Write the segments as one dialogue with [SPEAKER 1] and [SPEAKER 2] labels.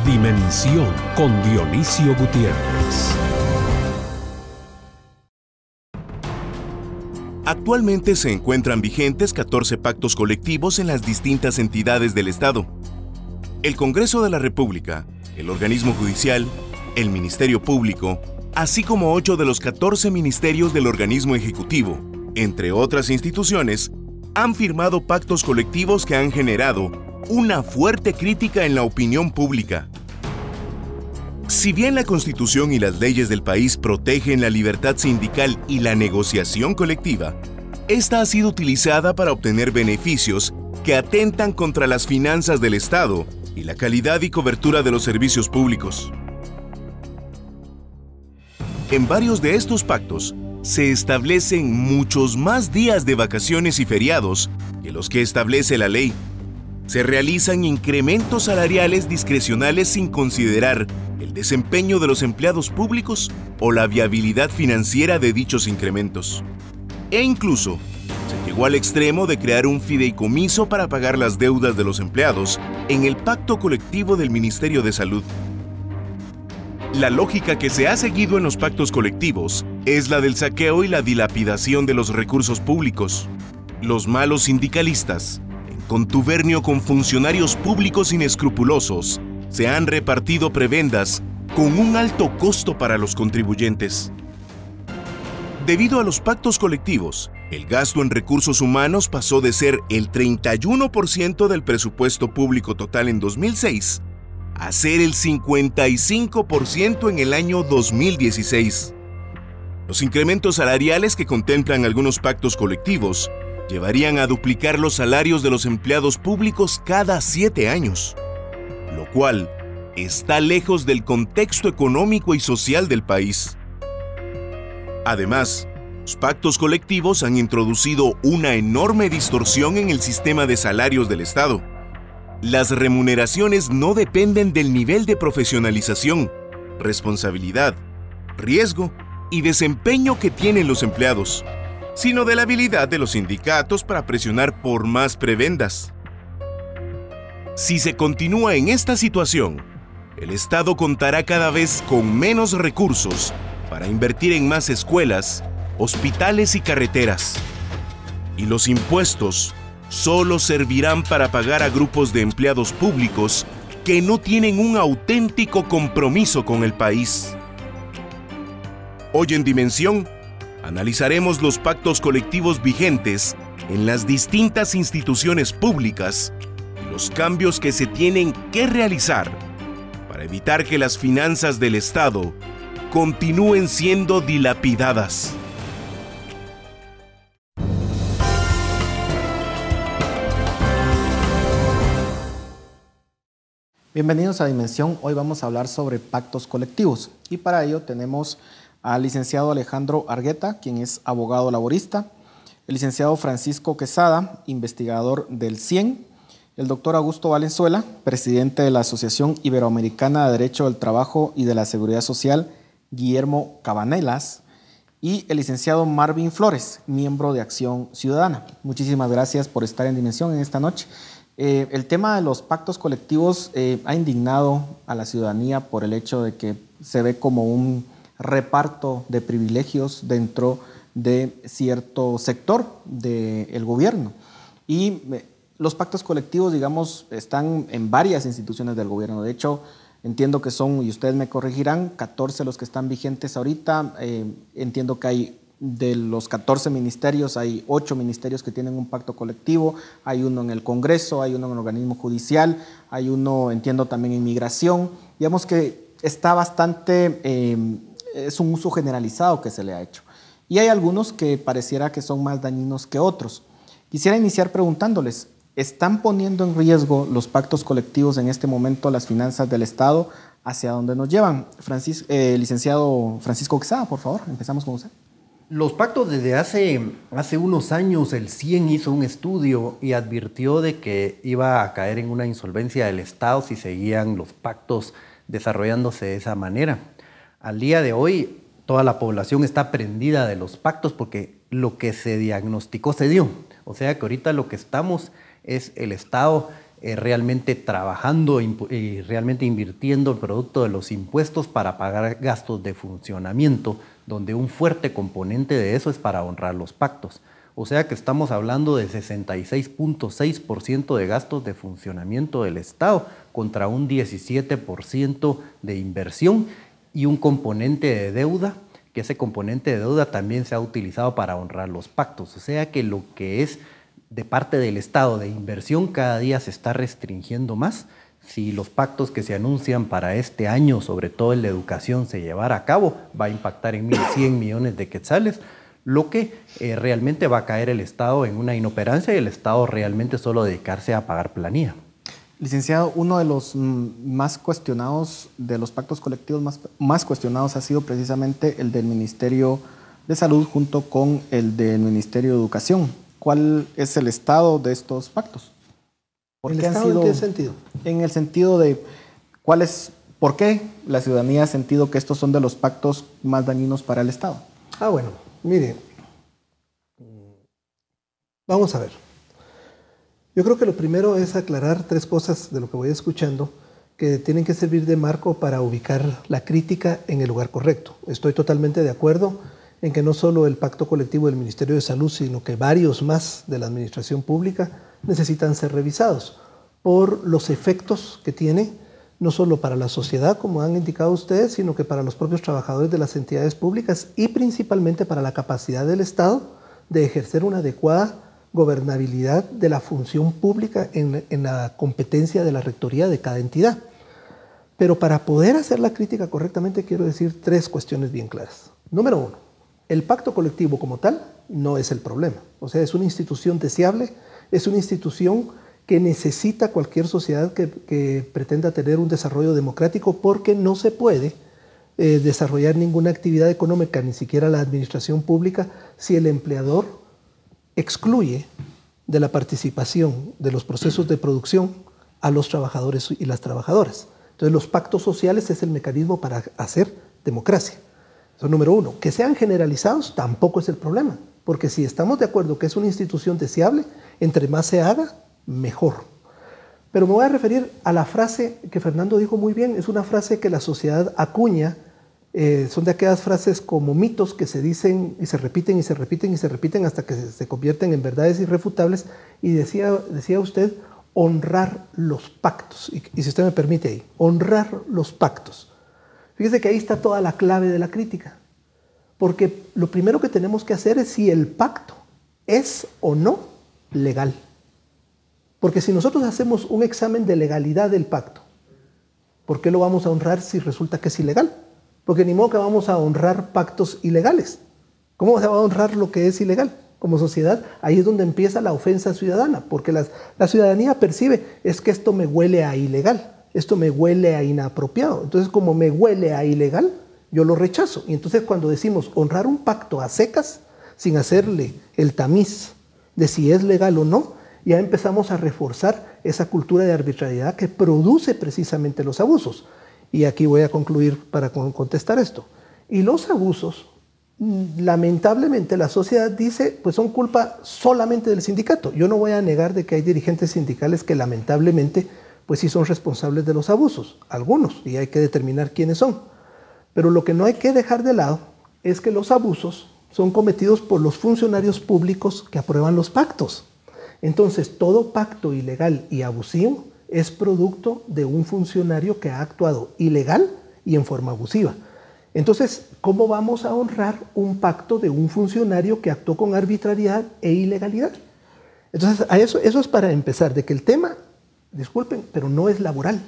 [SPEAKER 1] Dimensión con Dionisio Gutiérrez.
[SPEAKER 2] Actualmente se encuentran vigentes 14 pactos colectivos en las distintas entidades del Estado. El Congreso de la República, el organismo judicial, el Ministerio Público, así como 8 de los 14 ministerios del organismo ejecutivo, entre otras instituciones, han firmado pactos colectivos que han generado una fuerte crítica en la opinión pública. Si bien la Constitución y las leyes del país protegen la libertad sindical y la negociación colectiva, esta ha sido utilizada para obtener beneficios que atentan contra las finanzas del Estado y la calidad y cobertura de los servicios públicos. En varios de estos pactos se establecen muchos más días de vacaciones y feriados que los que establece la ley. Se realizan incrementos salariales discrecionales sin considerar el desempeño de los empleados públicos o la viabilidad financiera de dichos incrementos. E incluso, se llegó al extremo de crear un fideicomiso para pagar las deudas de los empleados en el pacto colectivo del Ministerio de Salud. La lógica que se ha seguido en los pactos colectivos es la del saqueo y la dilapidación de los recursos públicos. Los malos sindicalistas, en contubernio con funcionarios públicos inescrupulosos, se han repartido prebendas con un alto costo para los contribuyentes. Debido a los pactos colectivos, el gasto en recursos humanos pasó de ser el 31% del presupuesto público total en 2006 a ser el 55% en el año 2016. Los incrementos salariales que contemplan algunos pactos colectivos llevarían a duplicar los salarios de los empleados públicos cada 7 años, lo cual está lejos del contexto económico y social del país. Además, los pactos colectivos han introducido una enorme distorsión en el sistema de salarios del Estado. Las remuneraciones no dependen del nivel de profesionalización, responsabilidad, riesgo y desempeño que tienen los empleados, sino de la habilidad de los sindicatos para presionar por más prebendas. Si se continúa en esta situación, el Estado contará cada vez con menos recursos para invertir en más escuelas, hospitales y carreteras. Y los impuestos solo servirán para pagar a grupos de empleados públicos que no tienen un auténtico compromiso con el país. Hoy en Dimensión, analizaremos los pactos colectivos vigentes en las distintas instituciones públicas y los cambios que se tienen que realizar para evitar que las finanzas del Estado continúen siendo dilapidadas.
[SPEAKER 3] Bienvenidos a Dimensión. Hoy vamos a hablar sobre pactos colectivos y para ello tenemos al licenciado Alejandro Argueta, quien es abogado laborista, el licenciado Francisco Quesada, investigador del CIEN, el doctor Augusto Valenzuela, presidente de la Asociación Iberoamericana de Derecho del Trabajo y de la Seguridad Social, Guillermo Cabanelas, y el licenciado Marvin Flores, miembro de Acción Ciudadana. Muchísimas gracias por estar en Dimensión en esta noche. El tema de los pactos colectivos ha indignado a la ciudadanía por el hecho de que se ve como un reparto de privilegios dentro de cierto sector del gobierno. Y los pactos colectivos, digamos, están en varias instituciones del gobierno. De hecho, entiendo que son, y ustedes me corregirán, 14 los que están vigentes ahorita. Entiendo que hay de los 14 ministerios, hay 8 ministerios que tienen un pacto colectivo, hay uno en el Congreso, hay uno en el organismo judicial, hay uno, entiendo, también en migración. Digamos que está bastante, es un uso generalizado que se le ha hecho. Y hay algunos que pareciera que son más dañinos que otros. Quisiera iniciar preguntándoles, ¿están poniendo en riesgo los pactos colectivos en este momento las finanzas del Estado? ¿Hacia dónde nos llevan? Licenciado Francisco Quesada, por favor, empezamos con usted.
[SPEAKER 4] Los pactos desde hace unos años el CIEN hizo un estudio y advirtió de que iba a caer en una insolvencia del Estado si seguían los pactos desarrollándose de esa manera. Al día de hoy toda la población está prendida de los pactos porque lo que se diagnosticó se dio. O sea que ahorita lo que estamos es el Estado realmente trabajando y realmente invirtiendo el producto de los impuestos para pagar gastos de funcionamiento, donde un fuerte componente de eso es para honrar los pactos. O sea que estamos hablando de 66.6% de gastos de funcionamiento del Estado contra un 17% de inversión y un componente de deuda, que ese componente de deuda también se ha utilizado para honrar los pactos. O sea que lo que es de parte del Estado de inversión cada día se está restringiendo más. Si los pactos que se anuncian para este año, sobre todo en la educación, se llevara a cabo, va a impactar en 1.100 millones de quetzales, lo que realmente va a caer el Estado en una inoperancia y el Estado realmente solo dedicarse a pagar planilla.
[SPEAKER 3] Licenciado, uno de los más cuestionados, de los pactos colectivos más cuestionados ha sido precisamente el del Ministerio de Salud junto con el del Ministerio de Educación. ¿Cuál es el estado de estos pactos?
[SPEAKER 5] ¿El estado en qué sentido?
[SPEAKER 3] En el sentido de por qué la ciudadanía ha sentido que estos son de los pactos más dañinos para el Estado.
[SPEAKER 5] Bueno, mire, vamos a ver. Yo creo que lo primero es aclarar tres cosas de lo que voy escuchando que tienen que servir de marco para ubicar la crítica en el lugar correcto. Estoy totalmente de acuerdo en que no solo el pacto colectivo del Ministerio de Salud, sino que varios más de la administración pública necesitan ser revisados por los efectos que tiene, no solo para la sociedad, como han indicado ustedes, sino que para los propios trabajadores de las entidades públicas y principalmente para la capacidad del Estado de ejercer una adecuada gobernabilidad de la función pública en la competencia de la rectoría de cada entidad. Pero para poder hacer la crítica correctamente quiero decir tres cuestiones bien claras. Número uno, el pacto colectivo como tal no es el problema. O sea, es una institución deseable, es una institución que necesita cualquier sociedad que pretenda tener un desarrollo democrático porque no se puede desarrollar ninguna actividad económica, ni siquiera la administración pública, si el empleador excluye de la participación de los procesos de producción a los trabajadores y las trabajadoras. Entonces, los pactos sociales es el mecanismo para hacer democracia. Eso es número uno. Que sean generalizados tampoco es el problema, porque si estamos de acuerdo que es una institución deseable, entre más se haga, mejor. Pero me voy a referir a la frase que Fernando dijo muy bien, es una frase que la sociedad acuña, son de aquellas frases como mitos que se dicen y se repiten y se repiten y se repiten hasta que se convierten en verdades irrefutables, y decía usted, honrar los pactos, y si usted me permite ahí, honrar los pactos. Fíjese que ahí está toda la clave de la crítica, porque lo primero que tenemos que hacer es si el pacto es o no legal. Porque si nosotros hacemos un examen de legalidad del pacto, ¿por qué lo vamos a honrar si resulta que es ilegal? Porque ni modo que vamos a honrar pactos ilegales. ¿Cómo se va a honrar lo que es ilegal? Como sociedad, ahí es donde empieza la ofensa ciudadana, porque la ciudadanía percibe, es que esto me huele a ilegal, esto me huele a inapropiado. Entonces, como me huele a ilegal, yo lo rechazo. Y entonces cuando decimos honrar un pacto a secas, sin hacerle el tamiz de si es legal o no, ya empezamos a reforzar esa cultura de arbitrariedad que produce precisamente los abusos. Y aquí voy a concluir para contestar esto. Y los abusos, lamentablemente la sociedad dice, pues son culpa solamente del sindicato. Yo no voy a negar de que hay dirigentes sindicales que lamentablemente pues sí son responsables de los abusos, algunos, y hay que determinar quiénes son. Pero lo que no hay que dejar de lado es que los abusos son cometidos por los funcionarios públicos que aprueban los pactos. Entonces, todo pacto ilegal y abusivo es producto de un funcionario que ha actuado ilegal y en forma abusiva. Entonces, ¿cómo vamos a honrar un pacto de un funcionario que actuó con arbitrariedad e ilegalidad? Entonces, eso es para empezar, de que el tema, disculpen, pero no es laboral.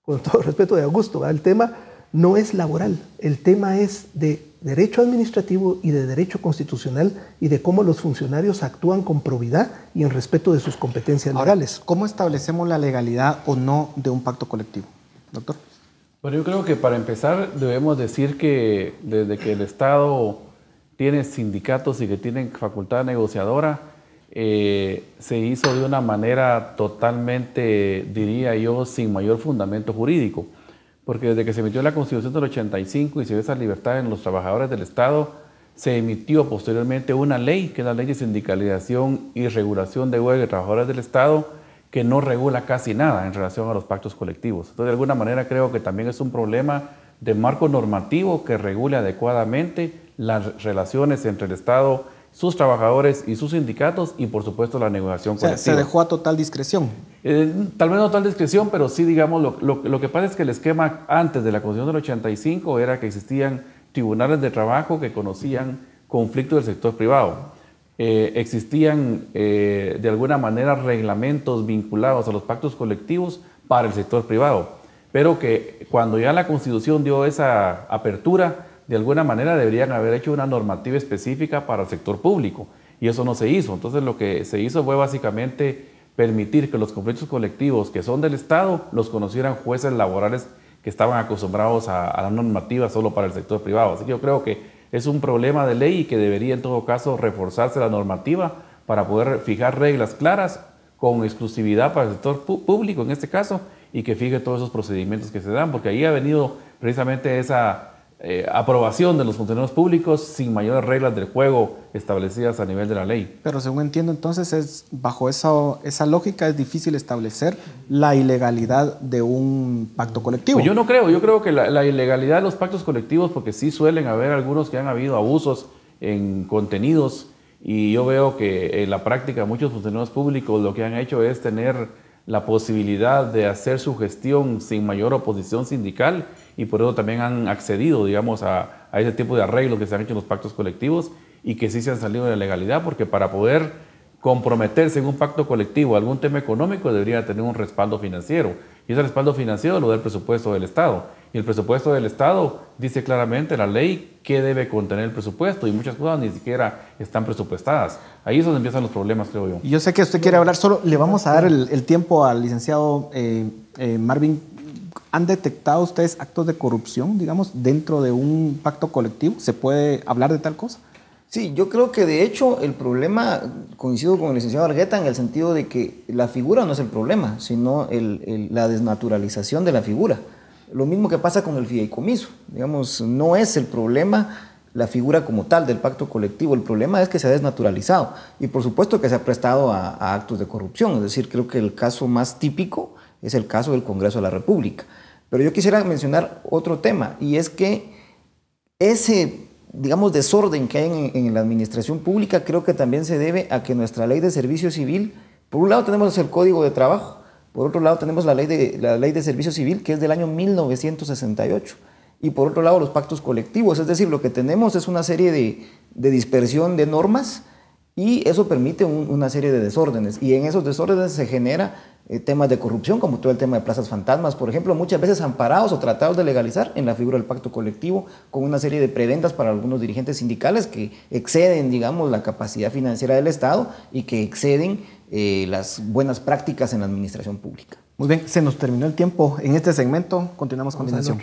[SPEAKER 5] Con todo respeto de Augusto, ¿verdad? El tema no es laboral, el tema es de derecho administrativo y de derecho constitucional y de cómo los funcionarios actúan con probidad y en respeto de sus competencias legales.
[SPEAKER 3] ¿Cómo establecemos la legalidad o no de un pacto colectivo, doctor?
[SPEAKER 6] Bueno, yo creo que para empezar debemos decir que desde que el Estado tiene sindicatos y que tienen facultad negociadora, se hizo de una manera totalmente, diría yo, sin mayor fundamento jurídico. Porque desde que se emitió la Constitución del 85 y se dio esa libertad en los trabajadores del Estado, se emitió posteriormente una ley, que es la Ley de Sindicalización y Regulación de Huelga de Trabajadores del Estado, que no regula casi nada en relación a los pactos colectivos. Entonces, de alguna manera creo que también es un problema de marco normativo que regule adecuadamente las relaciones entre el Estado, sus trabajadores y sus sindicatos y, por supuesto, la negociación colectiva.
[SPEAKER 3] Se dejó a total discreción.
[SPEAKER 6] Tal vez no total discreción, pero sí, digamos, lo que pasa es que el esquema antes de la Constitución del 85 era que existían tribunales de trabajo que conocían conflictos del sector privado. Existían, de alguna manera, reglamentos vinculados a los pactos colectivos para el sector privado, pero que cuando ya la Constitución dio esa apertura, de alguna manera deberían haber hecho una normativa específica para el sector público, y eso no se hizo. Entonces lo que se hizo fue básicamente permitir que los conflictos colectivos que son del Estado los conocieran jueces laborales que estaban acostumbrados a la normativa solo para el sector privado. Así que yo creo que es un problema de ley y que debería en todo caso reforzarse la normativa para poder fijar reglas claras con exclusividad para el sector público en este caso, y que fije todos esos procedimientos que se dan, porque ahí ha venido precisamente esa aprobación de los funcionarios públicos sin mayores reglas del juego establecidas a nivel de la ley.
[SPEAKER 3] Pero según entiendo, entonces, bajo esa lógica es difícil establecer la ilegalidad de un pacto colectivo.
[SPEAKER 6] Pues yo no creo, yo creo que la ilegalidad de los pactos colectivos, porque sí suelen haber algunos que han habido abusos en contenidos, y yo veo que en la práctica muchos funcionarios públicos lo que han hecho es tener la posibilidad de hacer su gestión sin mayor oposición sindical, y por eso también han accedido, digamos, a ese tipo de arreglos que se han hecho en los pactos colectivos y que sí se han salido de la legalidad, porque para poder comprometerse en un pacto colectivo algún tema económico debería tener un respaldo financiero, y ese respaldo financiero lo da el presupuesto del Estado, y el presupuesto del Estado dice claramente la ley qué debe contener el presupuesto, y muchas cosas ni siquiera están presupuestadas. Ahí es donde empiezan los problemas, creo yo.
[SPEAKER 3] Y yo sé que usted quiere hablar, solo le vamos a dar el tiempo al licenciado Marvin. ¿Han detectado ustedes actos de corrupción, digamos, dentro de un pacto colectivo? ¿Se puede hablar de tal cosa?
[SPEAKER 7] Sí, yo creo que de hecho el problema, coincido con el licenciado Argueta en el sentido de que la figura no es el problema, sino la desnaturalización de la figura. Lo mismo que pasa con el fideicomiso, digamos, no es el problema la figura como tal del pacto colectivo, el problema es que se ha desnaturalizado y por supuesto que se ha prestado a actos de corrupción, es decir, creo que el caso más típico es el caso del Congreso de la República. Pero yo quisiera mencionar otro tema, y es que ese, digamos, desorden que hay en la administración pública creo que también se debe a que nuestra ley de servicio civil, por un lado tenemos el Código de Trabajo, por otro lado tenemos la ley de servicio civil, que es del año 1968, y por otro lado los pactos colectivos, es decir, lo que tenemos es una serie de dispersión de normas, y eso permite una serie de desórdenes, y en esos desórdenes se genera temas de corrupción, como todo el tema de plazas fantasmas, por ejemplo, muchas veces amparados o tratados de legalizar en la figura del pacto colectivo, con una serie de prebendas para algunos dirigentes sindicales que exceden, digamos, la capacidad financiera del Estado y que exceden las buenas prácticas en la administración pública.
[SPEAKER 3] Muy bien, se nos terminó el tiempo en este segmento, continuamos con continuación.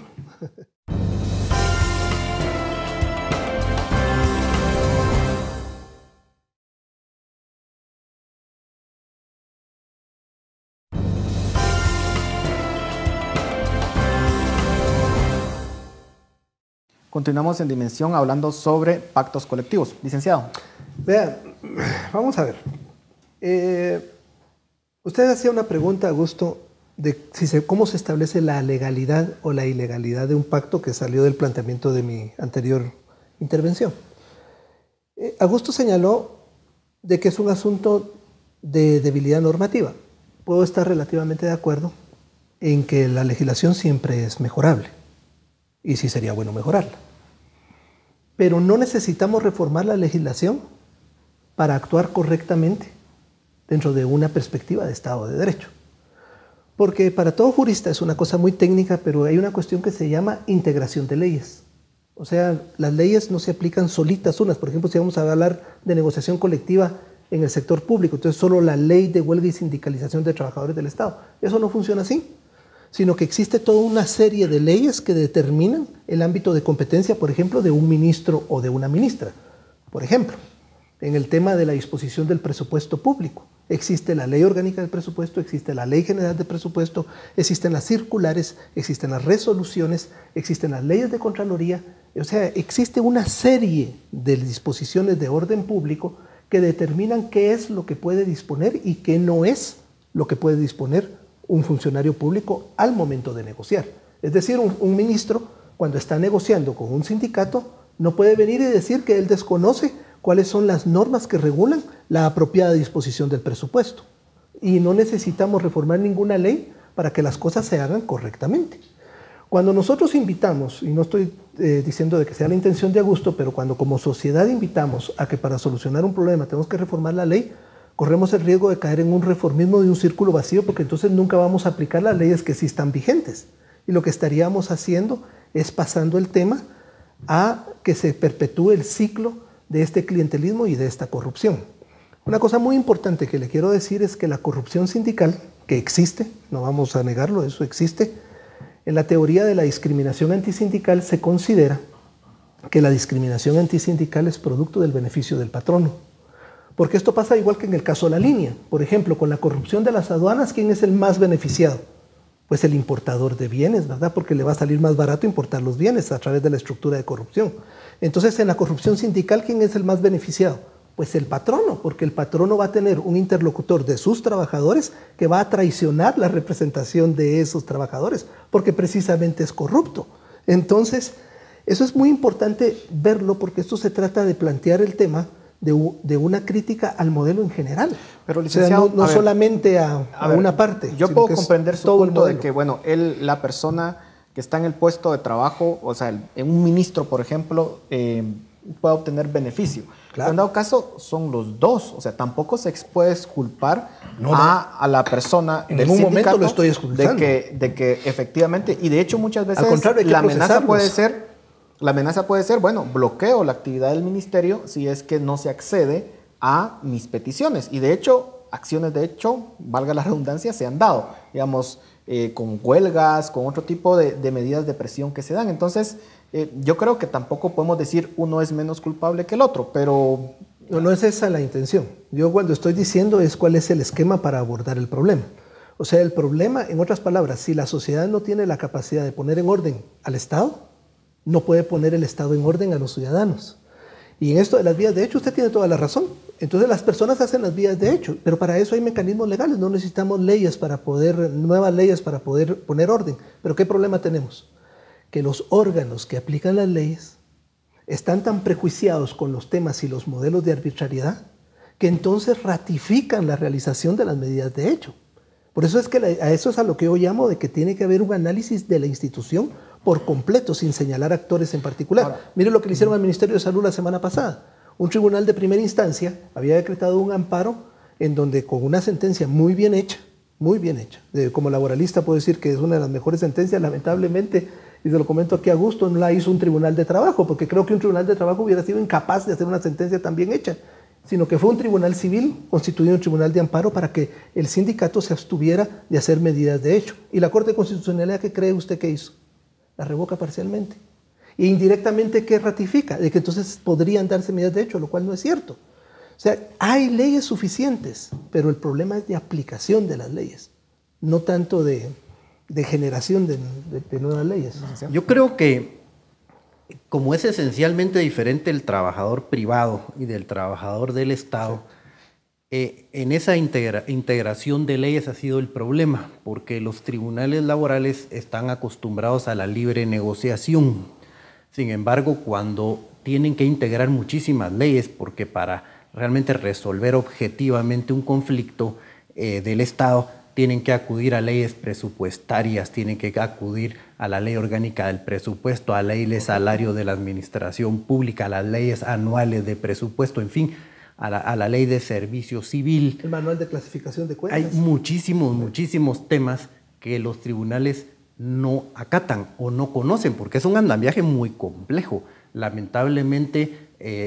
[SPEAKER 3] Continuamos en Dimensión hablando sobre pactos colectivos. Licenciado.
[SPEAKER 5] Vean, vamos a ver. Usted hacía una pregunta, Augusto, de cómo se establece la legalidad o la ilegalidad de un pacto, que salió del planteamiento de mi anterior intervención. Augusto señaló de que es un asunto de debilidad normativa. Puedo estar relativamente de acuerdo en que la legislación siempre es mejorable, y sí sería bueno mejorarla. Pero no necesitamos reformar la legislación para actuar correctamente dentro de una perspectiva de Estado de Derecho. Porque para todo jurista es una cosa muy técnica, pero hay una cuestión que se llama integración de leyes. O sea, las leyes no se aplican solitas unas. Por ejemplo, si vamos a hablar de negociación colectiva en el sector público, entonces solo la ley de huelga y sindicalización de trabajadores del Estado. Eso no funciona así, sino que existe toda una serie de leyes que determinan el ámbito de competencia, por ejemplo, de un ministro o de una ministra. Por ejemplo, en el tema de la disposición del presupuesto público, existe la Ley Orgánica del Presupuesto, existe la Ley General de Presupuesto, existen las circulares, existen las resoluciones, existen las leyes de Contraloría. O sea, existe una serie de disposiciones de orden público que determinan qué es lo que puede disponer y qué no es lo que puede disponer un funcionario público al momento de negociar. Es decir, un ministro, cuando está negociando con un sindicato, no puede venir y decir que él desconoce cuáles son las normas que regulan la apropiada disposición del presupuesto. Y no necesitamos reformar ninguna ley para que las cosas se hagan correctamente. Cuando nosotros invitamos, y no estoy diciendo de que sea la intención de Augusto, pero cuando como sociedad invitamos a que para solucionar un problema tenemos que reformar la ley, corremos el riesgo de caer en un reformismo de un círculo vacío, porque entonces nunca vamos a aplicar las leyes que sí están vigentes. Y lo que estaríamos haciendo es pasando el tema a que se perpetúe el ciclo de este clientelismo y de esta corrupción. Una cosa muy importante que le quiero decir es que la corrupción sindical, que existe, no vamos a negarlo, eso existe, en la teoría de la discriminación antisindical se considera que la discriminación antisindical es producto del beneficio del patrono. Porque esto pasa igual que en el caso de la línea. Por ejemplo, con la corrupción de las aduanas, ¿quién es el más beneficiado? Pues el importador de bienes, ¿verdad? Porque le va a salir más barato importar los bienes a través de la estructura de corrupción. Entonces, en la corrupción sindical, ¿quién es el más beneficiado? Pues el patrono, porque el patrono va a tener un interlocutor de sus trabajadores que va a traicionar la representación de esos trabajadores, porque precisamente es corrupto. Entonces, eso es muy importante verlo, porque esto se trata de plantear el tema de una crítica al modelo en general.
[SPEAKER 3] Pero, licenciado,
[SPEAKER 5] o sea, no solamente a una parte.
[SPEAKER 3] Yo puedo comprender su punto de que, bueno, la persona que está en el puesto de trabajo, o sea, en un ministro, por ejemplo, puede obtener beneficio. Claro. En dado caso, son los dos. O sea, tampoco se puede exculpar a la persona
[SPEAKER 5] en ningún momento lo estoy exculpando.
[SPEAKER 3] De que efectivamente, y de hecho muchas veces la amenaza puede ser, bueno, bloqueo la actividad del ministerio si es que no se accede a mis peticiones. Y de hecho, acciones de hecho, valga la redundancia, se han dado, digamos, con huelgas, con otro tipo de medidas de presión que se dan. Entonces, yo creo que tampoco podemos decir uno es menos culpable que el otro, pero...
[SPEAKER 5] No es esa la intención. Yo cuando estoy diciendo es cuál es el esquema para abordar el problema. O sea, el problema, en otras palabras, si la sociedad no tiene la capacidad de poner en orden al Estado, no puede poner el Estado en orden a los ciudadanos. Y en esto de las vías de hecho, usted tiene toda la razón. Entonces las personas hacen las vías de hecho, pero para eso hay mecanismos legales, no necesitamos nuevas leyes para poder poner orden. Pero ¿qué problema tenemos? Que los órganos que aplican las leyes están tan prejuiciados con los temas y los modelos de arbitrariedad que entonces ratifican la realización de las medidas de hecho. Por eso es que a eso es a lo que yo llamo de que tiene que haber un análisis de la institución por completo, sin señalar actores en particular. Ahora, mire lo que le hicieron al Ministerio de Salud la semana pasada. Un tribunal de primera instancia había decretado un amparo en donde con una sentencia muy bien hecha, como laboralista puedo decir que es una de las mejores sentencias, lamentablemente, y se lo comento aquí a Augusto, no la hizo un tribunal de trabajo, porque creo que un tribunal de trabajo hubiera sido incapaz de hacer una sentencia tan bien hecha, sino que fue un tribunal civil constituido un tribunal de amparo para que el sindicato se abstuviera de hacer medidas de hecho. ¿Y la Corte de Constitucionalidad qué cree usted que hizo? La revoca parcialmente. E indirectamente, ¿qué ratifica? De que entonces podrían darse medidas de hecho, lo cual no es cierto. O sea, hay leyes suficientes, pero el problema es de aplicación de las leyes, no tanto de generación de nuevas leyes.
[SPEAKER 4] Yo creo que como es esencialmente diferente el trabajador privado y del trabajador del Estado, en esa integración de leyes ha sido el problema, porque los tribunales laborales están acostumbrados a la libre negociación. Sin embargo, cuando tienen que integrar muchísimas leyes, porque para realmente resolver objetivamente un conflicto del Estado, tienen que acudir a leyes presupuestarias, tienen que acudir a la ley orgánica del presupuesto, a la ley de salario de la administración pública, a las leyes anuales de presupuesto, en fin, a la ley de servicio civil.
[SPEAKER 5] El manual de clasificación de cuentas.
[SPEAKER 4] Hay muchísimos temas que los tribunales no acatan o no conocen, porque es un andamiaje muy complejo. Lamentablemente,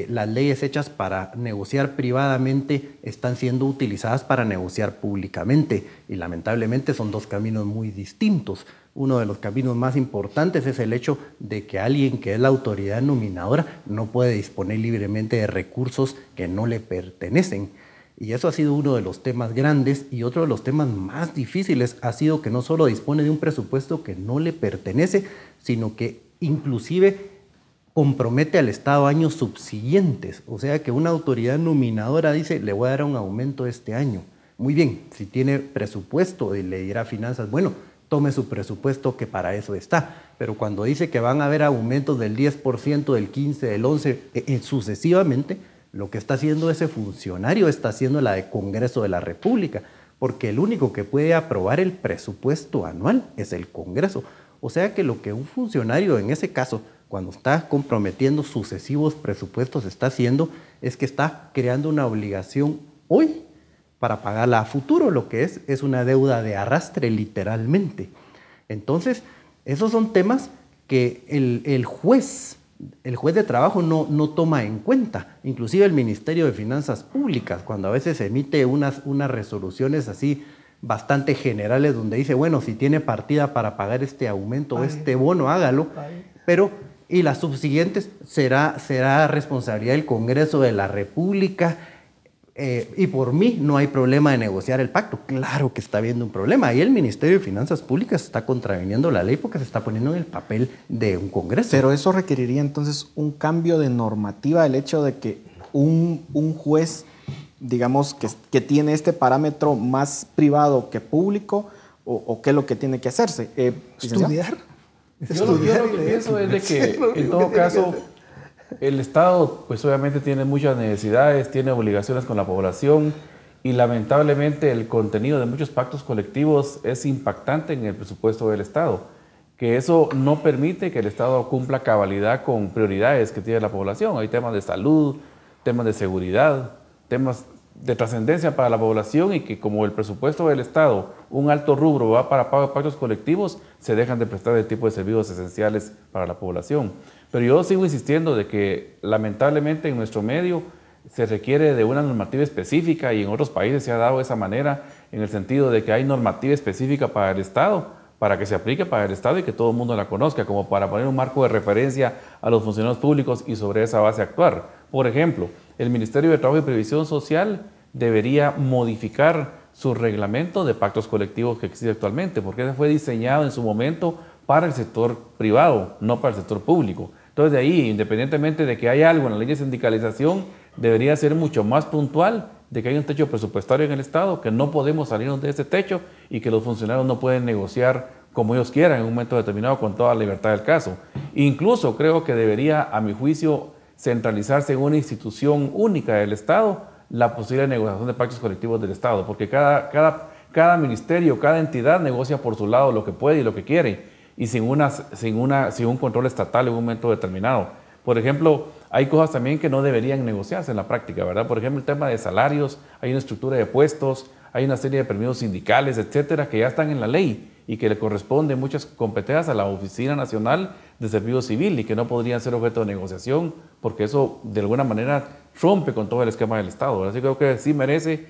[SPEAKER 4] las leyes hechas para negociar privadamente están siendo utilizadas para negociar públicamente, y lamentablemente son dos caminos muy distintos. Uno de los caminos más importantes es el hecho de que alguien que es la autoridad nominadora no puede disponer libremente de recursos que no le pertenecen. Y eso ha sido uno de los temas grandes, y otro de los temas más difíciles ha sido que no solo dispone de un presupuesto que no le pertenece, sino que inclusive compromete al Estado años subsiguientes. O sea que una autoridad nominadora dice, le voy a dar un aumento este año. Muy bien, si tiene presupuesto y le dirá a Finanzas, bueno, tome su presupuesto que para eso está. Pero cuando dice que van a haber aumentos del 10%, del 15%, del 11%, sucesivamente, lo que está haciendo ese funcionario está haciendo la de Congreso de la República, porque el único que puede aprobar el presupuesto anual es el Congreso. O sea que lo que un funcionario en ese caso, cuando está comprometiendo sucesivos presupuestos, está haciendo es que está creando una obligación hoy para pagarla a futuro, lo que es una deuda de arrastre literalmente. Entonces, esos son temas que el juez de trabajo no toma en cuenta. Inclusive el Ministerio de Finanzas Públicas, cuando a veces emite unas resoluciones así bastante generales donde dice, bueno, si tiene partida para pagar este aumento, este bono, hágalo, pero y las subsiguientes será responsabilidad del Congreso de la República. Y por mí no hay problema de negociar el pacto. Claro que está habiendo un problema. Ahí el Ministerio de Finanzas Públicas está contraviniendo la ley porque se está poniendo en el papel de un Congreso.
[SPEAKER 3] Pero eso requeriría entonces un cambio de normativa, el hecho de que un juez, digamos, que tiene este parámetro más privado que público, o qué es lo que tiene que hacerse.
[SPEAKER 5] Estudiar.
[SPEAKER 6] Yo lo que pienso es de que, en todo caso, el Estado, pues obviamente tiene muchas necesidades, tiene obligaciones con la población y lamentablemente el contenido de muchos pactos colectivos es impactante en el presupuesto del Estado, que eso no permite que el Estado cumpla cabalidad con prioridades que tiene la población. Hay temas de salud, temas de seguridad, temas de trascendencia para la población y que como el presupuesto del Estado, un alto rubro va para pago de pactos colectivos, se dejan de prestar el tipo de servicios esenciales para la población. Pero yo sigo insistiendo de que lamentablemente en nuestro medio se requiere de una normativa específica y en otros países se ha dado de esa manera en el sentido de que hay normativa específica para el Estado, para que se aplique para el Estado y que todo el mundo la conozca, como para poner un marco de referencia a los funcionarios públicos y sobre esa base actuar. Por ejemplo, el Ministerio de Trabajo y Previsión Social debería modificar su reglamento de pactos colectivos que existe actualmente, porque ese fue diseñado en su momento para el sector privado, no para el sector público. Entonces, de ahí, independientemente de que haya algo en la ley de sindicalización, debería ser mucho más puntual de que hay un techo presupuestario en el Estado, que no podemos salirnos de ese techo y que los funcionarios no pueden negociar como ellos quieran en un momento determinado con toda la libertad del caso. Incluso creo que debería, a mi juicio, centralizarse en una institución única del Estado la posible negociación de pactos colectivos del Estado, porque cada ministerio, cada entidad negocia por su lado lo que puede y lo que quiere, y sin un control estatal en un momento determinado. Por ejemplo, hay cosas también que no deberían negociarse en la práctica, ¿verdad? Por ejemplo, el tema de salarios, hay una estructura de puestos, hay una serie de permisos sindicales, etcétera, que ya están en la ley y que le corresponden muchas competencias a la Oficina Nacional de Servicio Civil y que no podrían ser objeto de negociación porque eso de alguna manera rompe con todo el esquema del Estado, ¿verdad? Así que creo que sí merece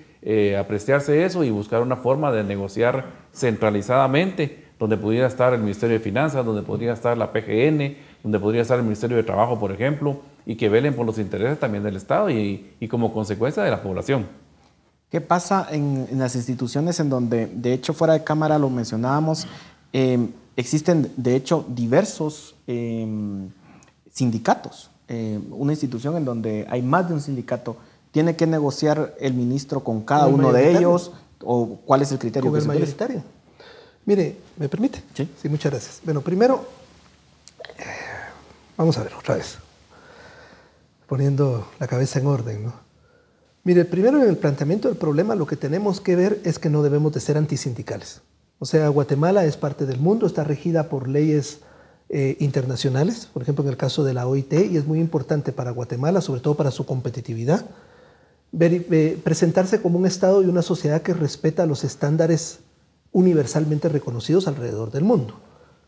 [SPEAKER 6] apreciarse eso y buscar una forma de negociar centralizadamente, donde pudiera estar el Ministerio de Finanzas, donde podría estar la PGN, donde podría estar el Ministerio de Trabajo, por ejemplo, y que velen por los intereses también del Estado y como consecuencia de la población.
[SPEAKER 3] ¿Qué pasa en las instituciones en donde, de hecho, fuera de cámara lo mencionábamos, existen, de hecho, diversos sindicatos? Una institución en donde hay más de un sindicato, ¿tiene que negociar el ministro con cada uno de ellos? ¿O cuál es el criterio?
[SPEAKER 5] Con el mayoritario. Mire, ¿me permite? Sí. Sí, muchas gracias. Bueno, primero, vamos a ver otra vez, poniendo la cabeza en orden, ¿no? Mire, primero en el planteamiento del problema lo que tenemos que ver es que no debemos de ser antisindicales. O sea, Guatemala es parte del mundo, está regida por leyes internacionales, por ejemplo en el caso de la OIT, y es muy importante para Guatemala, sobre todo para su competitividad, presentarse como un Estado y una sociedad que respeta los estándares universalmente reconocidos alrededor del mundo.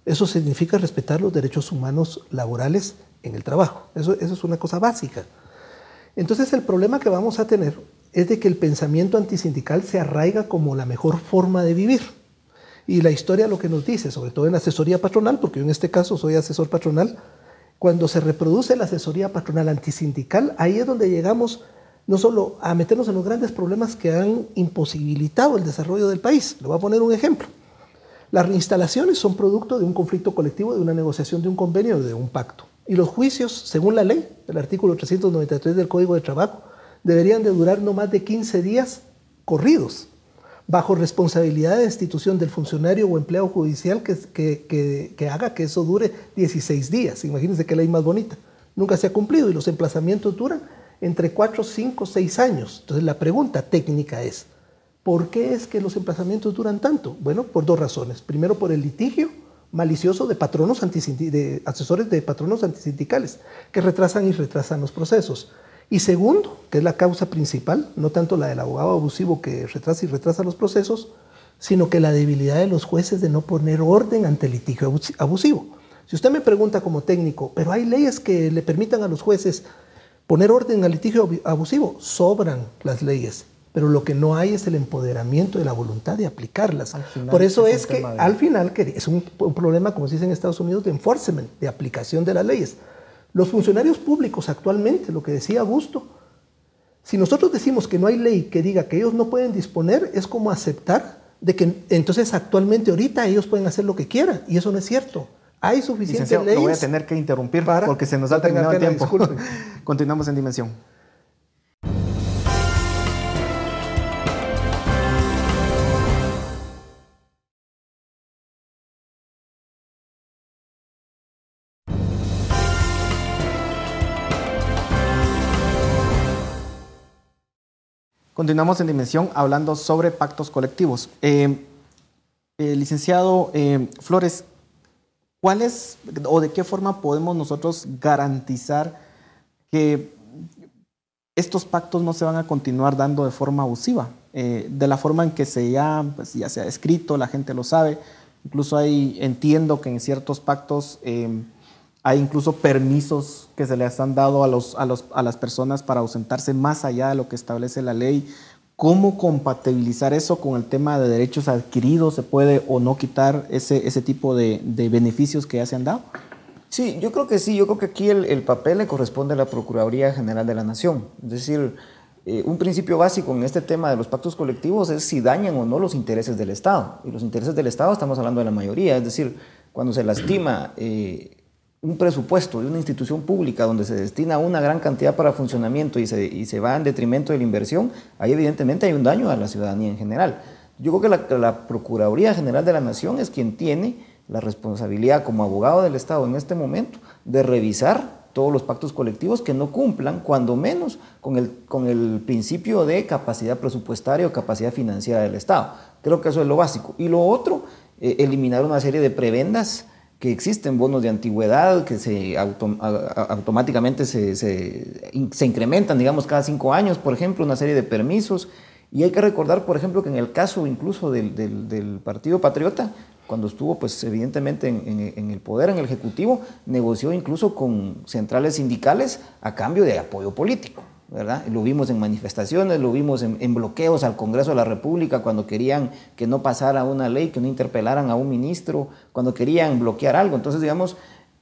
[SPEAKER 5] Eso significa respetar los derechos humanos laborales en el trabajo. Eso es una cosa básica. Entonces el problema que vamos a tener es de que el pensamiento antisindical se arraiga como la mejor forma de vivir. Y la historia lo que nos dice, sobre todo en la asesoría patronal, porque yo en este caso soy asesor patronal, cuando se reproduce la asesoría patronal antisindical, ahí es donde llegamos no solo a meternos en los grandes problemas que han imposibilitado el desarrollo del país. Le voy a poner un ejemplo. Las reinstalaciones son producto de un conflicto colectivo, de una negociación de un convenio o de un pacto. Y los juicios, según la ley, el artículo 393 del Código de Trabajo, deberían de durar no más de 15 días corridos. bajo responsabilidad de destitución del funcionario o empleado judicial que haga que eso dure 16 días. Imagínense qué ley más bonita. Nunca se ha cumplido y los emplazamientos duran entre 4, 5, 6 años. Entonces la pregunta técnica es, ¿por qué es que los emplazamientos duran tanto? Bueno, por 2 razones. Primero, por el litigio malicioso de asesores de patronos antisindicales que retrasan los procesos. Y segundo, que es la causa principal, no tanto la del abogado abusivo que retrasa los procesos, sino que la debilidad de los jueces de no poner orden ante el litigio abusivo. Si usted me pregunta como técnico, ¿pero hay leyes que le permitan a los jueces poner orden al litigio abusivo? Sobran las leyes, pero lo que no hay es el empoderamiento de la voluntad de aplicarlas. Por eso es que al final es un problema, como se dice en Estados Unidos, de enforcement, de aplicación de las leyes. Los funcionarios públicos actualmente, lo que decía Augusto, si nosotros decimos que no hay ley que diga que ellos no pueden disponer, es como aceptar de que entonces actualmente ahorita ellos pueden hacer lo que quieran, y eso no es cierto. Hay suficientes leyes.
[SPEAKER 3] Lo voy a tener que interrumpir porque se nos ha terminado el tiempo. Continuamos en Dimensión. Continuamos en Dimensión hablando sobre pactos colectivos. Licenciado Flores, ¿cuál es o de qué forma podemos nosotros garantizar que estos pactos no se van a continuar dando de forma abusiva? De la forma en que ya se ha escrito, la gente lo sabe. Incluso entiendo que en ciertos pactos hay incluso permisos que se les han dado a las personas para ausentarse más allá de lo que establece la ley. ¿Cómo compatibilizar eso con el tema de derechos adquiridos? ¿Se puede o no quitar ese tipo de beneficios que ya se han dado?
[SPEAKER 7] Sí, yo creo que sí. Yo creo que aquí el papel le corresponde a la Procuraduría General de la Nación. Es decir, un principio básico en este tema de los pactos colectivos es si dañan o no los intereses del Estado. Y los intereses del Estado estamos hablando de la mayoría. Es decir, cuando se lastima un presupuesto de una institución pública donde se destina una gran cantidad para funcionamiento y se va en detrimento de la inversión, ahí evidentemente hay un daño a la ciudadanía en general. Yo creo que la Procuraduría General de la Nación es quien tiene la responsabilidad como abogado del Estado en este momento de revisar todos los pactos colectivos que no cumplan, cuando menos, con el principio de capacidad presupuestaria o capacidad financiera del Estado. Creo que eso es lo básico. Y lo otro, eliminar una serie de prebendas que existen, bonos de antigüedad que automáticamente se incrementan, digamos, cada 5 años, por ejemplo, una serie de permisos. Y hay que recordar, por ejemplo, que en el caso incluso del Partido Patriota, cuando estuvo, pues, evidentemente en el poder, en el Ejecutivo, negoció incluso con centrales sindicales a cambio de apoyo político, ¿verdad? Lo vimos en manifestaciones, lo vimos en bloqueos al Congreso de la República cuando querían que no pasara una ley, que no interpelaran a un ministro, cuando querían bloquear algo. Entonces, digamos,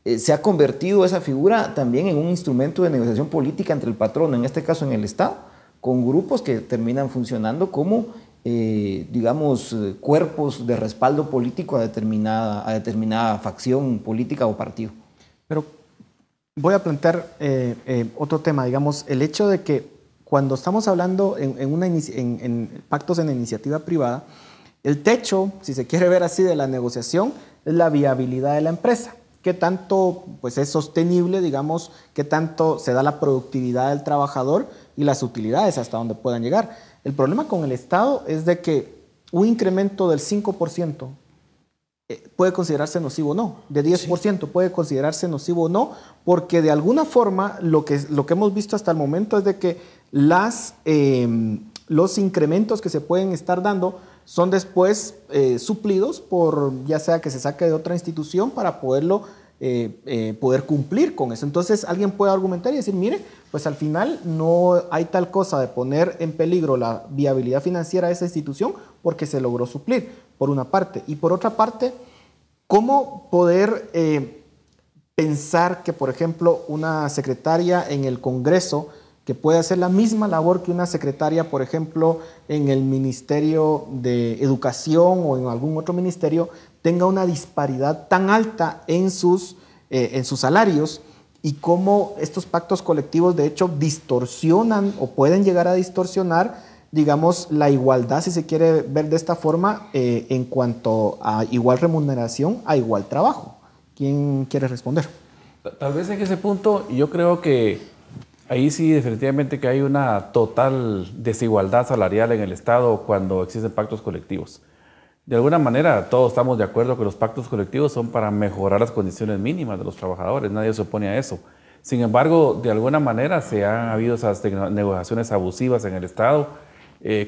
[SPEAKER 7] se ha convertido esa figura también en un instrumento de negociación política entre el patrono, en este caso en el Estado, con grupos que terminan funcionando como, digamos, cuerpos de respaldo político a determinada facción política o partido.
[SPEAKER 3] Pero voy a plantear otro tema, digamos, el hecho de que cuando estamos hablando en pactos en iniciativa privada, el techo, si se quiere ver así, de la negociación es la viabilidad de la empresa. ¿Qué tanto, pues, es sostenible, digamos, qué tanto se da la productividad del trabajador y las utilidades hasta donde puedan llegar? El problema con el Estado es de que un incremento del 5% puede considerarse nocivo o no, de 10% puede considerarse nocivo o no, porque de alguna forma lo que hemos visto hasta el momento es de que los incrementos que se pueden estar dando son después suplidos por, ya sea que se saque de otra institución para poder cumplir con eso. Entonces alguien puede argumentar y decir, mire, pues al final no hay tal cosa de poner en peligro la viabilidad financiera de esa institución porque se logró suplir, por una parte. Y por otra parte, ¿cómo poder pensar que, por ejemplo, una secretaria en el Congreso que puede hacer la misma labor que una secretaria, por ejemplo, en el Ministerio de Educación o en algún otro ministerio, tenga una disparidad tan alta en sus salarios, y cómo estos pactos colectivos de hecho distorsionan o pueden llegar a distorsionar digamos, la igualdad, si se quiere ver de esta forma, en cuanto a igual remuneración, a igual trabajo. ¿Quién quiere responder?
[SPEAKER 6] Tal vez en ese punto yo creo que ahí sí definitivamente que hay una total desigualdad salarial en el Estado cuando existen pactos colectivos. De alguna manera todos estamos de acuerdo que los pactos colectivos son para mejorar las condiciones mínimas de los trabajadores, nadie se opone a eso. Sin embargo, de alguna manera se han habido esas negociaciones abusivas en el Estado,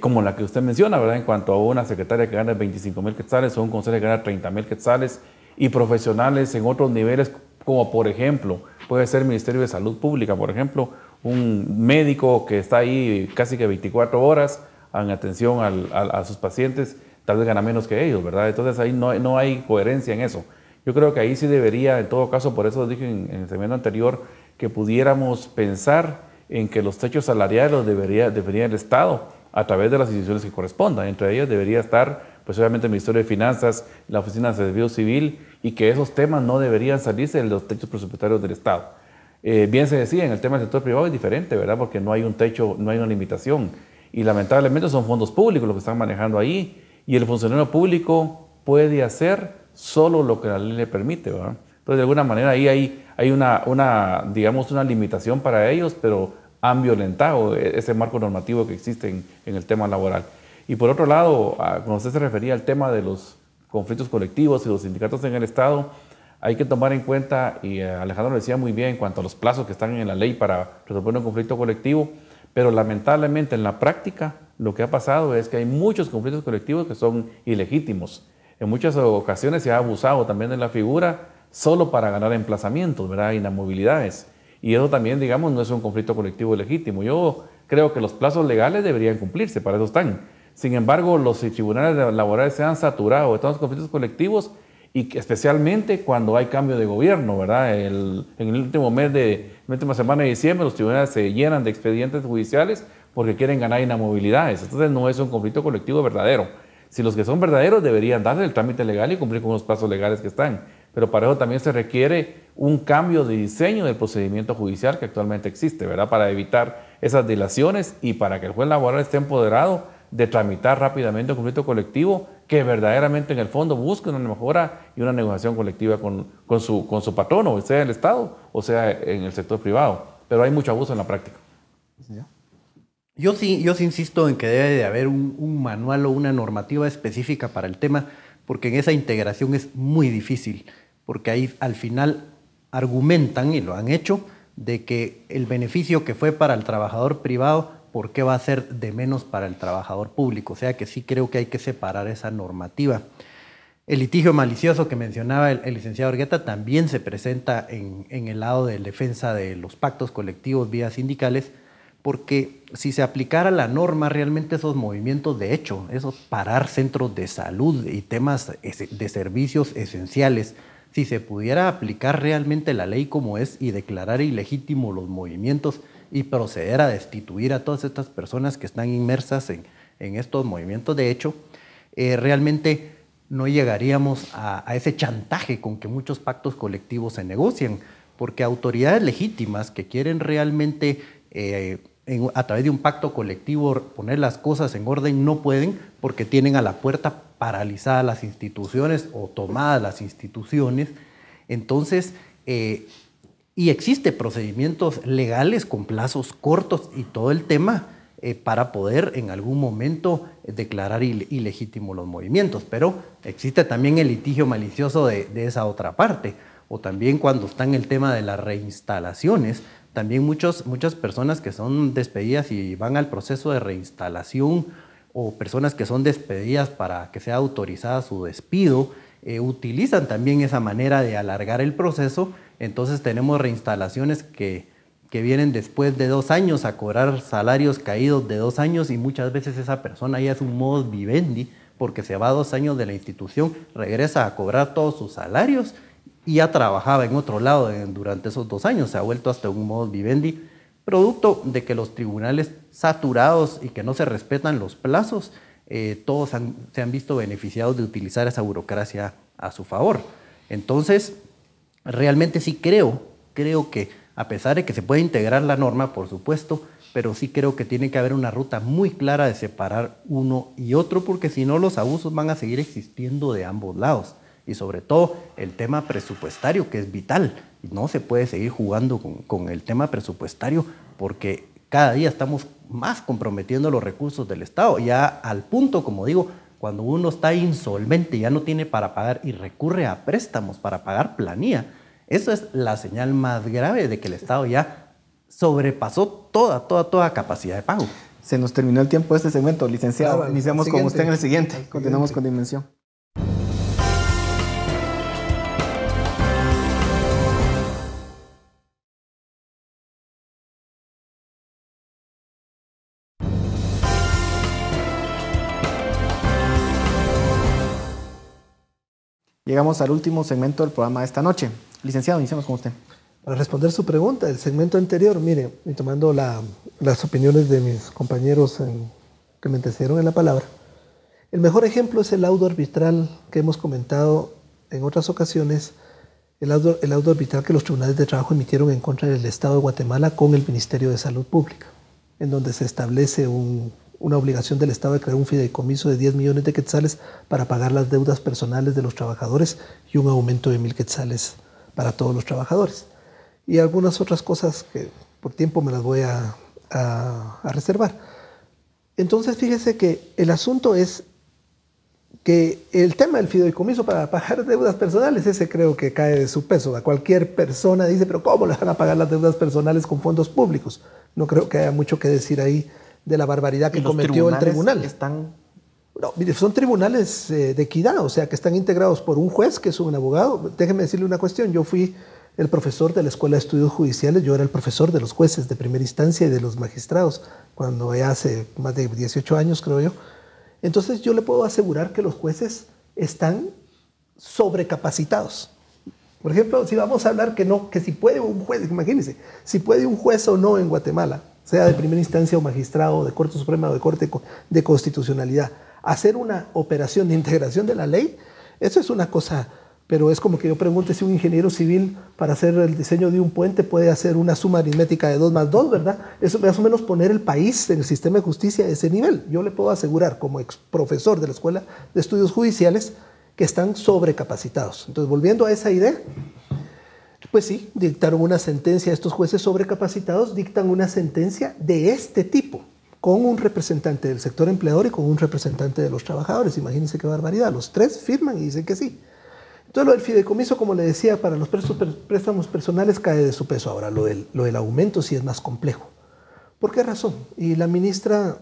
[SPEAKER 6] como la que usted menciona, ¿verdad? En cuanto a una secretaria que gana 25,000 quetzales o un consejero que gana 30,000 quetzales y profesionales en otros niveles, como por ejemplo, puede ser el Ministerio de Salud Pública, por ejemplo, un médico que está ahí casi que 24 horas en atención a sus pacientes, tal vez gana menos que ellos, ¿verdad? Entonces ahí no hay coherencia en eso. Yo creo que ahí sí debería, en todo caso, por eso dije en el segmento anterior, que pudiéramos pensar en que los techos salariales los debería el Estado a través de las instituciones que correspondan. Entre ellas debería estar, pues obviamente, el Ministerio de Finanzas, la Oficina de Servicio Civil, y que esos temas no deberían salirse de los techos presupuestarios del Estado. Bien se decía, en el tema del sector privado es diferente, ¿verdad? Porque no hay un techo, no hay una limitación. Y lamentablemente son fondos públicos los que están manejando ahí, y el funcionario público puede hacer solo lo que la ley le permite, ¿verdad? Entonces, de alguna manera, ahí hay digamos, una limitación para ellos, pero han violentado ese marco normativo que existe en el tema laboral. Y por otro lado, cuando usted se refería al tema de los conflictos colectivos y los sindicatos en el Estado, hay que tomar en cuenta, y Alejandro lo decía muy bien, en cuanto a los plazos que están en la ley para resolver un conflicto colectivo, pero lamentablemente en la práctica lo que ha pasado es que hay muchos conflictos colectivos que son ilegítimos. En muchas ocasiones se ha abusado también de la figura solo para ganar emplazamientos, ¿verdad? Inamovilidades. Y eso también, digamos, no es un conflicto colectivo legítimo. Yo creo que los plazos legales deberían cumplirse, para eso están. Sin embargo, los tribunales laborales se han saturado de todos los conflictos colectivos, y especialmente cuando hay cambio de gobierno, ¿verdad? En el último mes la última semana de diciembre, los tribunales se llenan de expedientes judiciales porque quieren ganar inamovilidades. Entonces no es un conflicto colectivo verdadero. Si los que son verdaderos deberían darle el trámite legal y cumplir con los plazos legales que están. Pero para eso también se requiere un cambio de diseño del procedimiento judicial que actualmente existe, ¿verdad? Para evitar esas dilaciones y para que el juez laboral esté empoderado de tramitar rápidamente un conflicto colectivo que verdaderamente en el fondo busque una mejora y una negociación colectiva con su patrono, sea el Estado o sea en el sector privado. Pero hay mucho abuso en la práctica.
[SPEAKER 4] Yo sí insisto en que debe de haber un manual o una normativa específica para el tema, porque en esa integración es muy difícil, porque ahí al final argumentan, y lo han hecho, de que el beneficio que fue para el trabajador privado, ¿por qué va a ser de menos para el trabajador público? O sea que sí creo que hay que separar esa normativa. El litigio malicioso que mencionaba el licenciado Argueta también se presenta en el lado de defensa de los pactos colectivos vía sindicales, porque si se aplicara la norma, realmente esos movimientos de hecho, esos parar centros de salud y temas de servicios esenciales, si se pudiera aplicar realmente la ley como es y declarar ilegítimos los movimientos y proceder a destituir a todas estas personas que están inmersas en estos movimientos de hecho, realmente no llegaríamos a ese chantaje con que muchos pactos colectivos se negocian, porque autoridades legítimas que quieren realmente a través de un pacto colectivo poner las cosas en orden no pueden, porque tienen a la puerta paralizadas las instituciones o tomadas las instituciones. Entonces, y existen procedimientos legales con plazos cortos y todo el tema para poder en algún momento declarar ilegítimos los movimientos, pero existe también el litigio malicioso de esa otra parte, o también cuando está en el tema de las reinstalaciones, también muchas personas que son despedidas y van al proceso de reinstalación, o personas que son despedidas para que sea autorizada su despido, utilizan también esa manera de alargar el proceso. Entonces tenemos reinstalaciones que vienen después de 2 años a cobrar salarios caídos de 2 años, y muchas veces esa persona ya es un modus vivendi porque se va 2 años de la institución, regresa a cobrar todos sus salarios y ya trabajaba en otro lado durante esos 2 años, se ha vuelto hasta un modus vivendi, producto de que los tribunales saturados y que no se respetan los plazos, todos se han visto beneficiados de utilizar esa burocracia a su favor. Entonces, realmente sí creo que a pesar de que se puede integrar la norma, por supuesto, pero sí creo que tiene que haber una ruta muy clara de separar uno y otro, porque si no los abusos van a seguir existiendo de ambos lados. Y sobre todo el tema presupuestario, que es vital. No se puede seguir jugando con el tema presupuestario, porque cada día estamos más comprometiendo los recursos del Estado, ya al punto, como digo, cuando uno está insolvente, ya no tiene para pagar y recurre a préstamos para pagar planilla. Eso es la señal más grave de que el Estado ya sobrepasó toda capacidad de pago.
[SPEAKER 3] Se nos terminó el tiempo de este segmento, licenciado.
[SPEAKER 5] Claro,
[SPEAKER 3] Iniciamos con usted en el siguiente. Continuamos con Dimensión. Llegamos al último segmento del programa de esta noche. Licenciado, iniciamos con usted.
[SPEAKER 5] Para responder su pregunta, el segmento anterior, mire, y tomando las opiniones de mis compañeros que me antecedieron en la palabra, el mejor ejemplo es el laudo arbitral que hemos comentado en otras ocasiones, el laudo arbitral que los tribunales de trabajo emitieron en contra del Estado de Guatemala con el Ministerio de Salud Pública, en donde se establece una obligación del Estado de crear un fideicomiso de 10 millones de quetzales para pagar las deudas personales de los trabajadores y un aumento de 1,000 quetzales para todos los trabajadores. Y algunas otras cosas que por tiempo me las voy a reservar. Entonces, fíjese que el asunto es que el tema del fideicomiso para pagar deudas personales, ese creo que cae de su peso. A cualquier persona dice, pero ¿cómo le van a pagar las deudas personales con fondos públicos? No creo que haya mucho que decir ahí de la barbaridad que cometió el tribunal. No, mire, son tribunales de equidad, o sea, que están integrados por un juez que es un abogado. Déjeme decirle una cuestión, yo fui el profesor de la Escuela de Estudios Judiciales, yo era el profesor de los jueces de primera instancia y de los magistrados, cuando ya hace más de 18 años, creo yo. Entonces yo le puedo asegurar que los jueces están sobrecapacitados. Por ejemplo, si vamos a hablar que si puede un juez, imagínense, si puede un juez o no en Guatemala, sea de primera instancia o magistrado, de Corte Suprema o de Corte de Constitucionalidad, hacer una operación de integración de la ley, eso es una cosa, pero es como que yo pregunte si un ingeniero civil para hacer el diseño de un puente puede hacer una suma aritmética de 2 más 2, ¿verdad? Eso más o menos poner el país en el sistema de justicia a ese nivel. Yo le puedo asegurar como ex profesor de la Escuela de Estudios Judiciales que están sobrecapacitados. Entonces, volviendo a esa idea, pues sí, dictaron una sentencia, estos jueces sobrecapacitados dictan una sentencia de este tipo, con un representante del sector empleador y con un representante de los trabajadores. Imagínense qué barbaridad, los tres firman y dicen que sí. Entonces lo del fideicomiso, como le decía, para los préstamos personales cae de su peso. Ahora, lo del aumento sí es más complejo. ¿Por qué razón? Y la ministra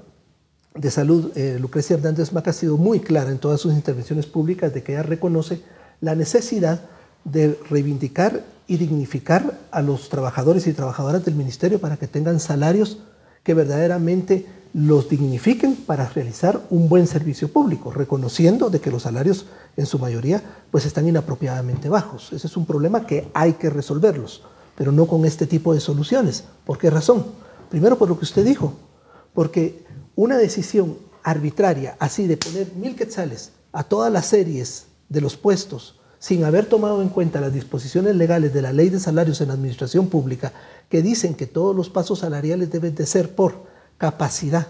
[SPEAKER 5] de Salud, Lucrecia Hernández Maca, ha sido muy clara en todas sus intervenciones públicas de que ella reconoce la necesidad de reivindicar y dignificar a los trabajadores y trabajadoras del ministerio para que tengan salarios que verdaderamente los dignifiquen para realizar un buen servicio público, reconociendo de que los salarios en su mayoría pues están inapropiadamente bajos. Ese es un problema que hay que resolverlos, pero no con este tipo de soluciones. ¿Por qué razón? Primero, por lo que usted dijo, porque una decisión arbitraria así de poner 1,000 quetzales a todas las series de los puestos sin haber tomado en cuenta las disposiciones legales de la Ley de Salarios en la Administración Pública, que dicen que todos los pasos salariales deben de ser por capacidad,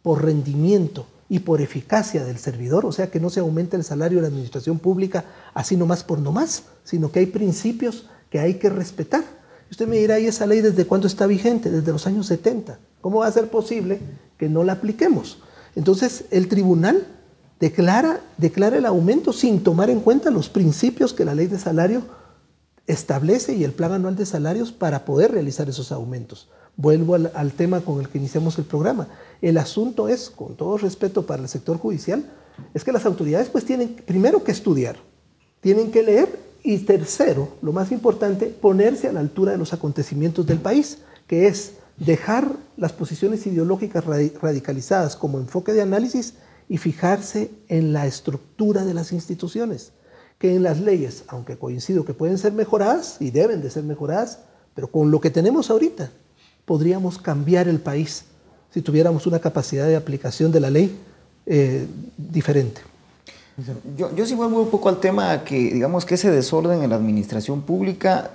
[SPEAKER 5] por rendimiento y por eficacia del servidor, o sea que no se aumente el salario de la Administración Pública así nomás por nomás, sino que hay principios que hay que respetar. Usted me dirá, ¿y esa ley desde cuándo está vigente? Desde los años 70. ¿Cómo va a ser posible que no la apliquemos? Entonces el tribunal declara el aumento sin tomar en cuenta los principios que la ley de salario establece y el plan anual de salarios para poder realizar esos aumentos. Vuelvo al tema con el que iniciamos el programa. El asunto es, con todo respeto para el sector judicial, es que las autoridades pues tienen primero que estudiar, tienen que leer y tercero, lo más importante, ponerse a la altura de los acontecimientos del país, que es dejar las posiciones ideológicas radicalizadas como enfoque de análisis y fijarse en la estructura de las instituciones, que en las leyes, aunque coincido que pueden ser mejoradas y deben de ser mejoradas, pero con lo que tenemos ahorita, podríamos cambiar el país si tuviéramos una capacidad de aplicación de la ley diferente.
[SPEAKER 7] Yo sí vuelvo un poco al tema que, digamos, que ese desorden en la administración pública,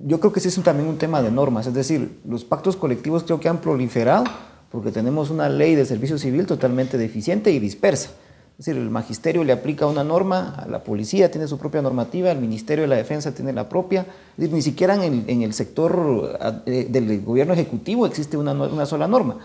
[SPEAKER 7] yo creo que sí es también un tema de normas, es decir, los pactos colectivos creo que han proliferado porque tenemos una ley de servicio civil totalmente deficiente y dispersa. Es decir, el magisterio le aplica una norma, a la policía tiene su propia normativa, el Ministerio de la Defensa tiene la propia. Es decir, ni siquiera en el sector del gobierno ejecutivo existe una sola norma.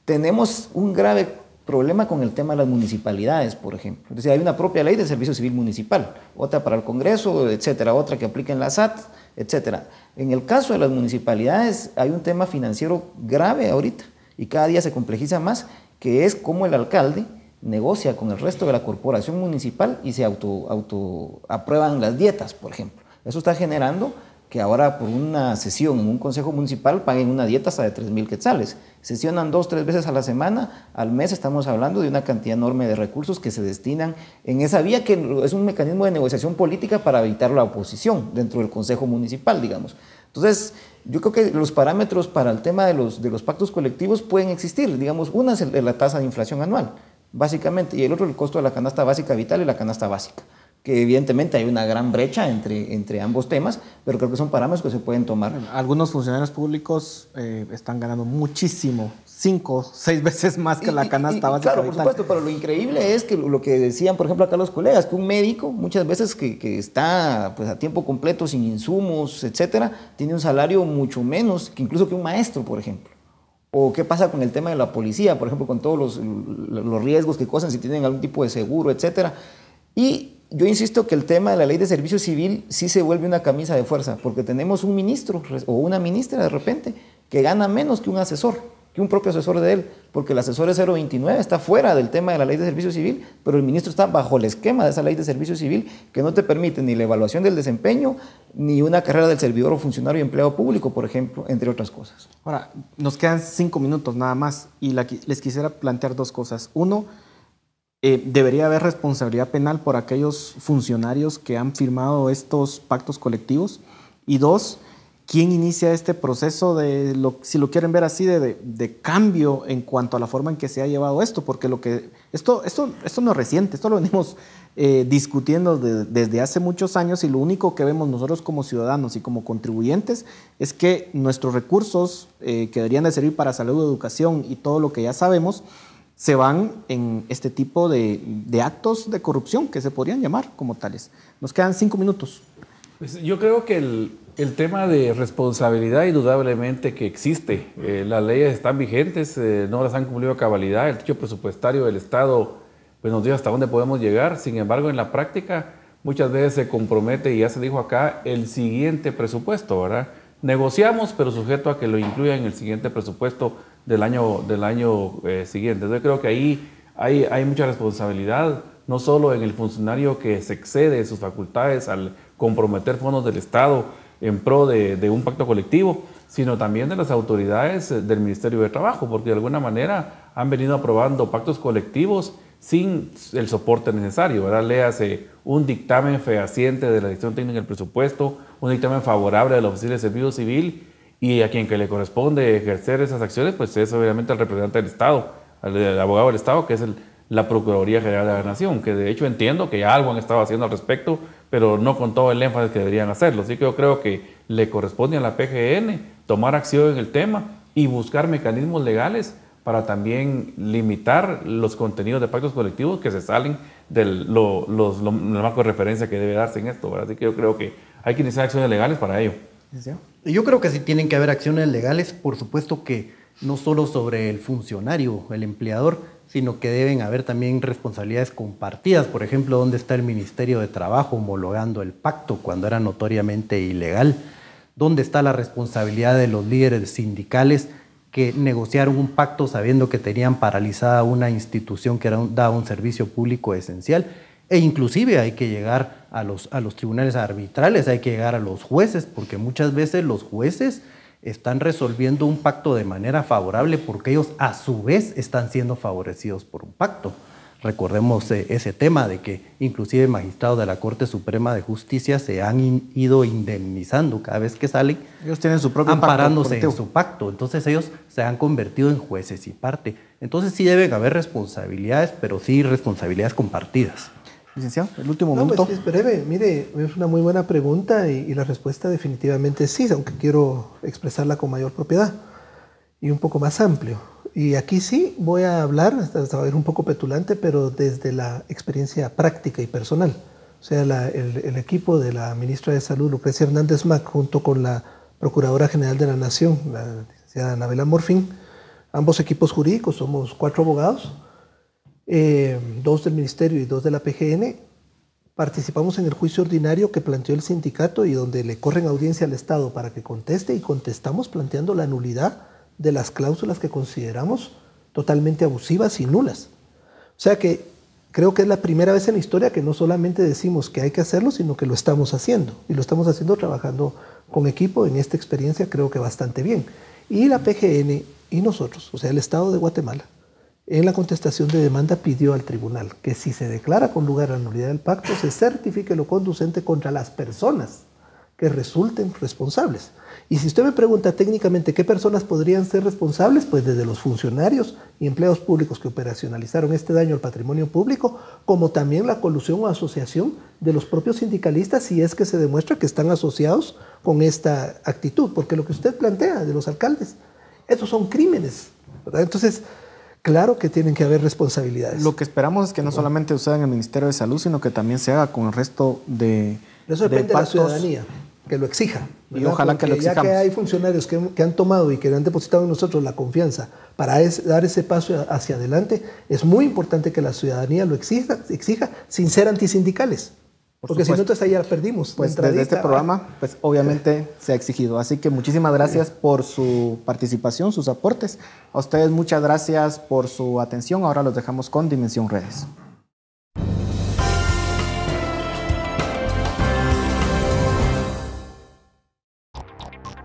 [SPEAKER 7] Tenemos un grave problema con el tema de las municipalidades, por ejemplo. Es decir, hay una propia ley de servicio civil municipal, otra para el Congreso, etcétera, otra que aplica en la SAT, etcétera. En el caso de las municipalidades hay un tema financiero grave ahorita y cada día se complejiza más, que es cómo el alcalde negocia con el resto de la corporación municipal y se aprueban las dietas, por ejemplo. Eso está generando que ahora por una sesión en un consejo municipal paguen una dieta hasta de 3,000 quetzales. Sesionan 2 o 3 veces a la semana, al mes estamos hablando de una cantidad enorme de recursos que se destinan en esa vía, que es un mecanismo de negociación política para evitar la oposición dentro del consejo municipal, digamos. Entonces, yo creo que los parámetros para el tema de los pactos colectivos pueden existir. Digamos, una es la tasa de inflación anual, básicamente, y el otro el costo de la canasta básica vital y la canasta básica, que evidentemente hay una gran brecha entre ambos temas, pero creo que son parámetros que se pueden tomar.
[SPEAKER 3] Bueno, algunos funcionarios públicos están ganando muchísimo, 5, 6 veces más que la canasta básica
[SPEAKER 7] claro,
[SPEAKER 3] vital.
[SPEAKER 7] por supuesto, pero lo increíble es que lo que decían, por ejemplo, acá los colegas, que un médico muchas veces que está pues, a tiempo completo, sin insumos, etcétera, tiene un salario mucho menos que incluso que un maestro, por ejemplo. O qué pasa con el tema de la policía, por ejemplo, con todos los riesgos que causan, si tienen algún tipo de seguro, etcétera. Y yo insisto que el tema de la ley de servicio civil sí se vuelve una camisa de fuerza, porque tenemos un ministro o una ministra de repente que gana menos que un asesor, que un propio asesor de él, porque el asesor es 029, está fuera del tema de la ley de servicio civil, pero el ministro está bajo el esquema de esa ley de servicio civil que no te permite ni la evaluación del desempeño, ni una carrera del servidor o funcionario y empleado público, por ejemplo, entre otras cosas.
[SPEAKER 3] Ahora, nos quedan 5 minutos nada más y les quisiera plantear 2 cosas. Uno, debería haber responsabilidad penal por aquellos funcionarios que han firmado estos pactos colectivos. Y 2, ¿quién inicia este proceso de, si lo quieren ver así, de cambio en cuanto a la forma en que se ha llevado esto? Porque esto no es reciente, esto lo venimos discutiendo desde hace muchos años, y lo único que vemos nosotros como ciudadanos y como contribuyentes es que nuestros recursos que deberían de servir para salud, educación y todo lo que ya sabemos, se van en este tipo de actos de corrupción que se podrían llamar como tales. Nos quedan 5 minutos.
[SPEAKER 6] Pues yo creo que el tema de responsabilidad indudablemente que existe. Las leyes están vigentes, no las han cumplido a cabalidad. El techo presupuestario del Estado pues, nos dice hasta dónde podemos llegar. Sin embargo, en la práctica muchas veces se compromete, y ya se dijo acá, el siguiente presupuesto, ¿verdad? Negociamos, pero sujeto a que lo incluya en el siguiente presupuesto del año siguiente. Entonces creo que ahí hay mucha responsabilidad, no solo en el funcionario que se excede de sus facultades al comprometer fondos del Estado en pro de un pacto colectivo, sino también de las autoridades del Ministerio de Trabajo, porque de alguna manera han venido aprobando pactos colectivos sin el soporte necesario, ¿verdad? Léase un dictamen fehaciente de la Dirección Técnica del Presupuesto, un dictamen favorable de la Oficina de Servicio Civil, y a quien que le corresponde ejercer esas acciones, pues es obviamente el representante del Estado, el abogado del Estado, que es la Procuraduría General de la Nación, que de hecho entiendo que ya algo han estado haciendo al respecto, pero no con todo el énfasis que deberían hacerlo. Así que yo creo que le corresponde a la PGN tomar acción en el tema y buscar mecanismos legales para también limitar los contenidos de pactos colectivos que se salen del marco de referencia que debe darse en esto, ¿verdad? Así que yo creo que hay que iniciar acciones legales para ello.
[SPEAKER 4] Yo creo que sí tienen que haber acciones legales, por supuesto que no solo sobre el funcionario, el empleador, sino que deben haber también responsabilidades compartidas. Por ejemplo, ¿dónde está el Ministerio de Trabajo homologando el pacto cuando era notoriamente ilegal? ¿Dónde está la responsabilidad de los líderes sindicales que negociaron un pacto sabiendo que tenían paralizada una institución que daba un servicio público esencial? E inclusive hay que llegar a los tribunales arbitrales, hay que llegar a los jueces, porque muchas veces los jueces están resolviendo un pacto de manera favorable porque ellos a su vez están siendo favorecidos por un pacto. Recordemos ese tema de que inclusive magistrados de la Corte Suprema de Justicia se han ido indemnizando cada vez que salen.
[SPEAKER 3] Ellos tienen su propio
[SPEAKER 4] amparándose en su pacto. Entonces ellos se han convertido en jueces y parte. Entonces sí deben haber responsabilidades, pero sí responsabilidades compartidas.
[SPEAKER 3] Licenciado, el último
[SPEAKER 5] No,
[SPEAKER 3] minuto.
[SPEAKER 5] pues es breve. Mire, es una muy buena pregunta y la respuesta definitivamente es sí, aunque quiero expresarla con mayor propiedad y un poco más amplio. Y aquí sí voy a hablar, hasta va a ir un poco petulante, pero desde la experiencia práctica y personal. O sea, el equipo de la ministra de Salud, Lucrecia Hernández Mac, junto con la Procuradora General de la Nación, la licenciada Anabela Morfín, ambos equipos jurídicos, somos 4 abogados, 2 del Ministerio y 2 de la PGN, participamos en el juicio ordinario que planteó el sindicato y donde le corren audiencia al Estado para que conteste, y contestamos planteando la nulidad de las cláusulas que consideramos totalmente abusivas y nulas. O sea que creo que es la primera vez en la historia que no solamente decimos que hay que hacerlo, sino que lo estamos haciendo. Y lo estamos haciendo trabajando con equipo en esta experiencia, creo que bastante bien. Y la PGN y nosotros, o sea, el Estado de Guatemala, en la contestación de demanda pidió al tribunal que si se declara con lugar la nulidad del pacto, se certifique lo conducente contra las personas que resulten responsables. Y si usted me pregunta técnicamente qué personas podrían ser responsables, pues desde los funcionarios y empleados públicos que operacionalizaron este daño al patrimonio público, como también la colusión o asociación de los propios sindicalistas, si es que se demuestra que están asociados con esta actitud, porque lo que usted plantea de los alcaldes, estos son crímenes, ¿verdad? Entonces, claro que tienen que haber responsabilidades.
[SPEAKER 3] Lo que esperamos es que no solamente suceda en el Ministerio de Salud, sino que también se haga con el resto de
[SPEAKER 5] Eso depende de la
[SPEAKER 3] pactos.
[SPEAKER 5] Ciudadanía, que lo exija.
[SPEAKER 3] Y ojalá que lo exijamos.
[SPEAKER 5] Ya que hay funcionarios que han tomado y que han depositado en nosotros la confianza para dar ese paso hacia adelante, es muy importante que la ciudadanía lo exija sin ser antisindicales. Porque si no, entonces ahí ya perdimos.
[SPEAKER 3] Pues desde este programa, pues obviamente se ha exigido. Así que muchísimas gracias por su participación, sus aportes. A ustedes muchas gracias por su atención. Ahora los dejamos con Dimensión Redes.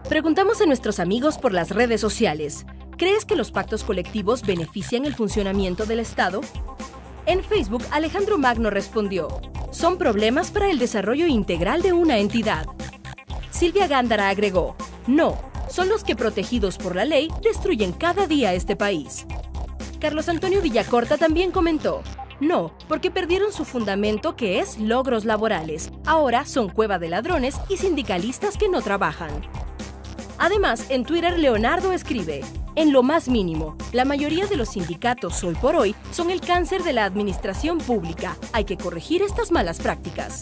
[SPEAKER 8] Preguntamos a nuestros amigos por las redes sociales. ¿Crees que los pactos colectivos benefician el funcionamiento del Estado? En Facebook, Alejandro Magno respondió: son problemas para el desarrollo integral de una entidad. Silvia Gándara agregó: no, son los que, protegidos por la ley, destruyen cada día este país. Carlos Antonio Villacorta también comentó: no, porque perdieron su fundamento, que es logros laborales. Ahora son cueva de ladrones y sindicalistas que no trabajan. Además, en Twitter, Leonardo escribe: en lo más mínimo, la mayoría de los sindicatos hoy por hoy son el cáncer de la administración pública. Hay que corregir estas malas prácticas.